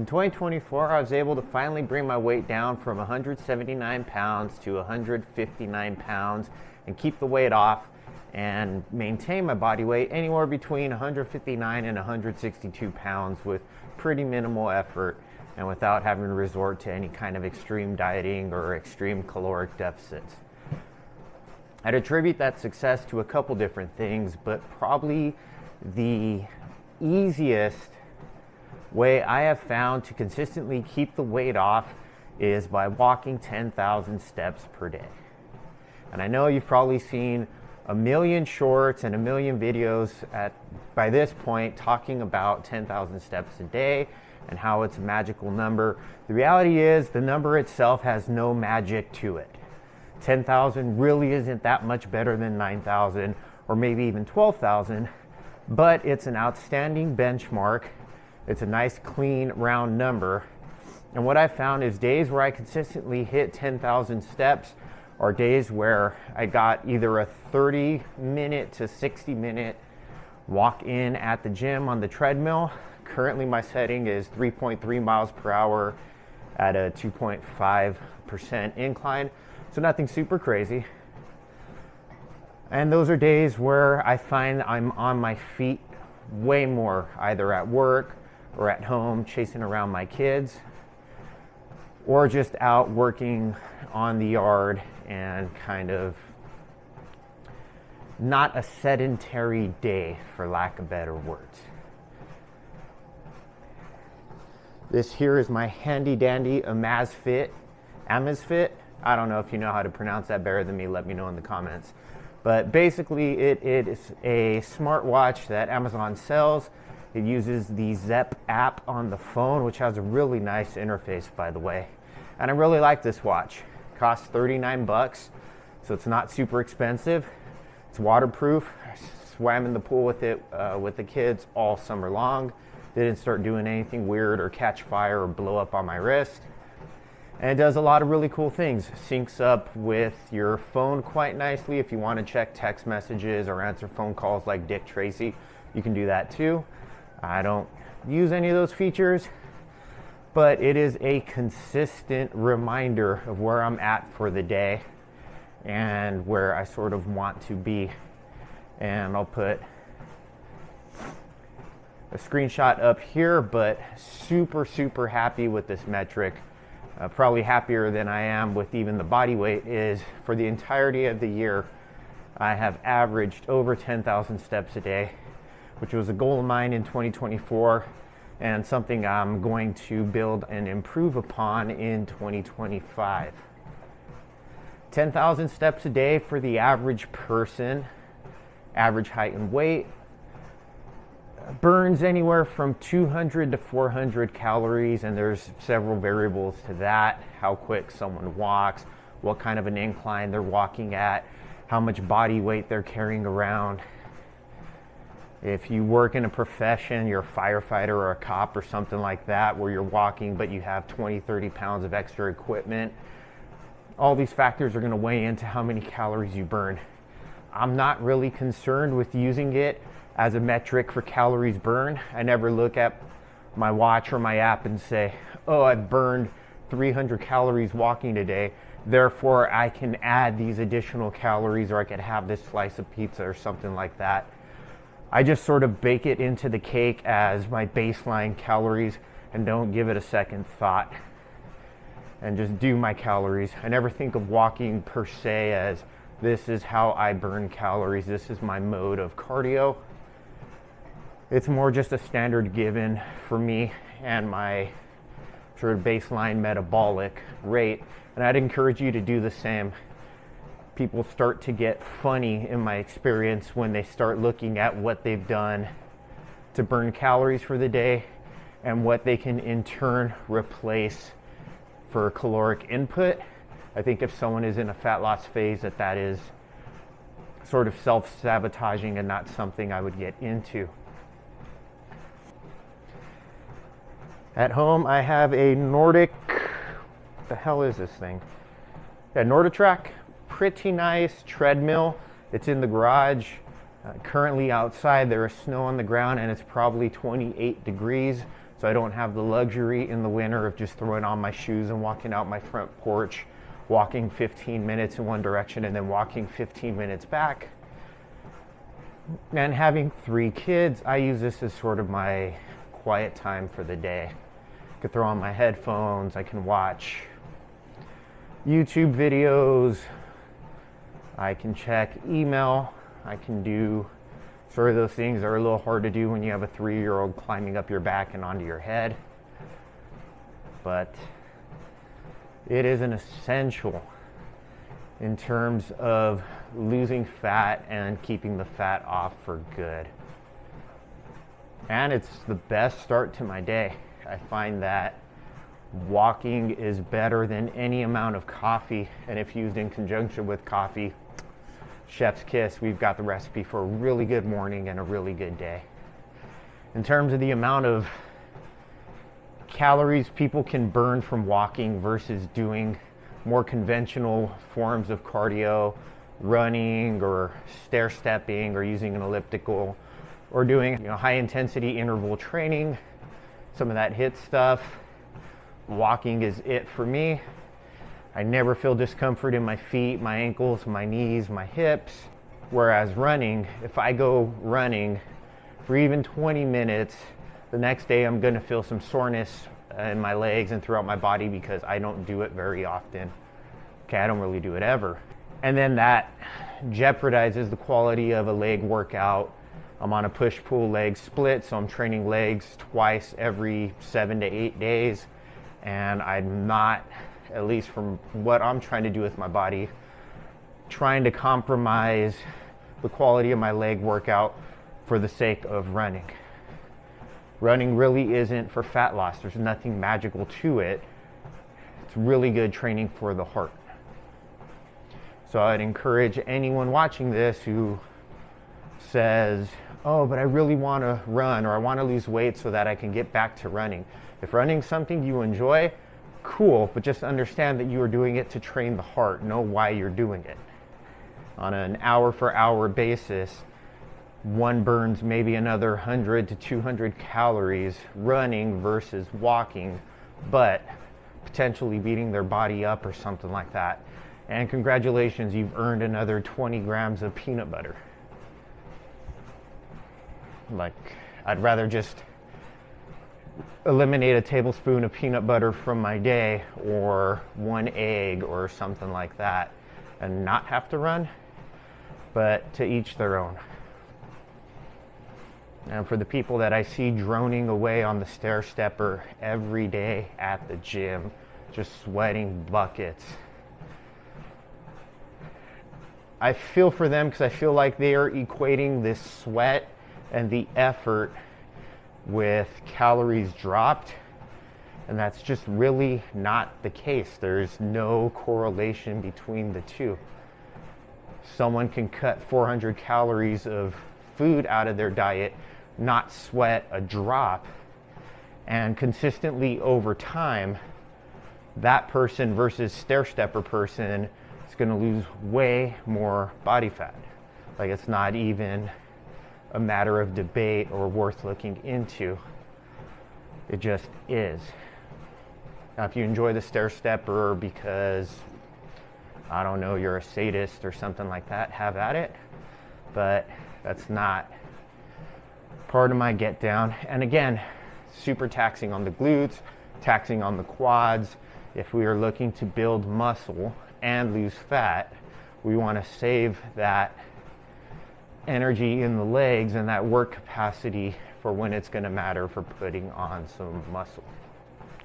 2024, I was able to finally bring my weight down from 179 pounds to 159 pounds and keep the weight off and maintain my body weight anywhere between 159 and 162 pounds with pretty minimal effort and without having to resort to any kind of extreme dieting or extreme caloric deficits. I'd attribute that success to a couple different things, but probably the easiest way I have found to consistently keep the weight off is by walking 10,000 steps per day. And I know you've probably seen a million shorts and a million videos by this point talking about 10,000 steps a day and how it's a magical number. The reality is the number itself has no magic to it. 10,000 really isn't that much better than 9,000 or maybe even 12,000, but it's an outstanding benchmark. It's a nice, clean, round number. And what I found is days where I consistently hit 10,000 steps are days where I got either a 30-minute to 60-minute walk in at the gym on the treadmill. Currently, my setting is 3.3 miles per hour at a 2.5% incline, so nothing super crazy. And those are days where I find I'm on my feet way more, either at work or at home chasing around my kids, or just out working on the yard and kind of not a sedentary day, for lack of better words. This here is my handy dandy Amazfit. I don't know if you know how to pronounce that better than me, let me know in the comments. But basically it is a smartwatch that Amazon sells. It uses the Steps app on the phone, which has a really nice interface, by the way. And I really like this watch. It costs 39 bucks, so it's not super expensive. It's waterproof. I swam in the pool with it with the kids all summer long. Didn't start doing anything weird or catch fire or blow up on my wrist. And it does a lot of really cool things. Syncs up with your phone quite nicely. If you want to check text messages or answer phone calls like Dick Tracy, you can do that too. I don't use any of those features, but it is a consistent reminder of where I'm at for the day and where I sort of want to be. And I'll put a screenshot up here, but super happy with this metric. Probably happier than I am with even the body weight is for the entirety of the year, I have averaged over 10,000 steps a day, which was a goal of mine in 2024 and something I'm going to build and improve upon in 2025. 10,000 steps a day for the average person, average height and weight, burns anywhere from 200 to 400 calories, and there's several variables to that. How quick someone walks, what kind of an incline they're walking at, how much body weight they're carrying around. If you work in a profession, you're a firefighter or a cop or something like that, where you're walking but you have 20, 30 pounds of extra equipment, all these factors are going to weigh into how many calories you burn. I'm not really concerned with using it as a metric for calories burned. I never look at my watch or my app and say, oh, I've burned 300 calories walking today, therefore I can add these additional calories, or I could have this slice of pizza or something like that. I just sort of bake it into the cake as my baseline calories and don't give it a second thought and just do my calories. I never think of walking per se as this is how I burn calories, this is my mode of cardio. It's more just a standard given for me and my sort of baseline metabolic rate. And I'd encourage you to do the same. People start to get funny in my experience when they start looking at what they've done to burn calories for the day and what they can in turn replace for caloric input. I think if someone is in a fat loss phase, that is sort of self-sabotaging and not something I would get into. At home, I have a Nordic, what the hell is this thing? A NordiTrack, pretty nice treadmill. It's in the garage. Currently outside, there is snow on the ground and it's probably 28 degrees. So I don't have the luxury in the winter of just throwing on my shoes and walking out my front porch, walking 15 minutes in one direction and then walking 15 minutes back. And having 3 kids, I use this as sort of my quiet time for the day. I could throw on my headphones, I can watch YouTube videos, I can check email, I can do sort of those things that are a little hard to do when you have a 3-year-old climbing up your back and onto your head. But it is an essential in terms of losing fat and keeping the fat off for good. And it's the best start to my day. I find that walking is better than any amount of coffee, and if used in conjunction with coffee, chef's kiss. We've got the recipe for a really good morning and a really good day. In terms of the amount of calories people can burn from walking versus doing more conventional forms of cardio, running or stair stepping or using an elliptical or doing high intensity interval training, some of that HIIT stuff, walking is it for me. I never feel discomfort in my feet, my ankles, my knees, my hips. Whereas running, if I go running for even 20 minutes, the next day I'm gonna feel some soreness in my legs and throughout my body because I don't do it very often. Okay, I don't really do it ever. And then that jeopardizes the quality of a leg workout. I'm on a push-pull leg split, so I'm training legs twice every 7 to 8 days. And I'm not, at least from what I'm trying to do with my body, trying to compromise the quality of my leg workout for the sake of running. Running really isn't for fat loss. There's nothing magical to it. It's really good training for the heart. So I'd encourage anyone watching this who says, oh, but I really want to run or I want to lose weight so that I can get back to running. If running's something you enjoy, cool, but just understand that you are doing it to train the heart. Know why you're doing it. On an hour for hour basis, one burns maybe another 100 to 200 calories running versus walking, but potentially beating their body up or something like that. And congratulations, you've earned another 20 grams of peanut butter. Like, I'd rather just eliminate a tablespoon of peanut butter from my day or 1 egg or something like that and not have to run, but to each their own. And for the people that I see droning away on the stair stepper every day at the gym, just sweating buckets, I feel for them because I feel like they are equating this sweat and the effort with calories dropped, and that's just really not the case. There's no correlation between the two. Someone can cut 400 calories of food out of their diet, not sweat a drop, and consistently over time, that person versus stair stepper person is going to lose way more body fat. Like, it's not even a matter of debate or worth looking into. It just is. Now, if you enjoy the stair stepper because, I don't know, you're a sadist or something like that, have at it. But that's not part of my get down. And again, super taxing on the glutes, taxing on the quads. If we are looking to build muscle and lose fat, we want to save that energy in the legs and that work capacity for when it's going to matter for putting on some muscle.